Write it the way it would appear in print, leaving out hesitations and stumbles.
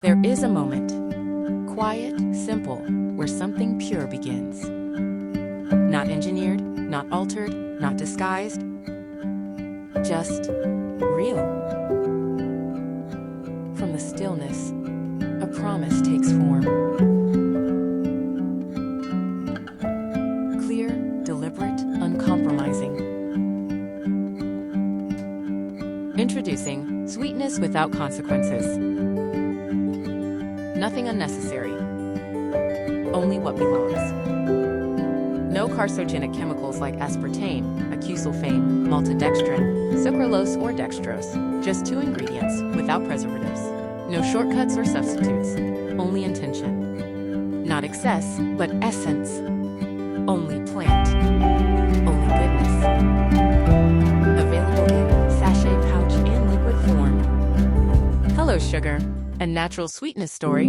There is a moment, quiet, simple, where something pure begins. Not engineered, not altered, not disguised, just real. From the stillness, a promise takes form. Clear, deliberate, uncompromising. Introducing sweetness without consequences. Nothing unnecessary, only what belongs. No carcinogenic chemicals like aspartame, acsulfame, maltodextrin, sucralose, or dextrose. Just 2 ingredients without preservatives. No shortcuts or substitutes, only intention. Not excess, but essence. Only plant, only goodness. Available in sachet, pouch, and liquid form. HelloSugar, a natural sweetness story.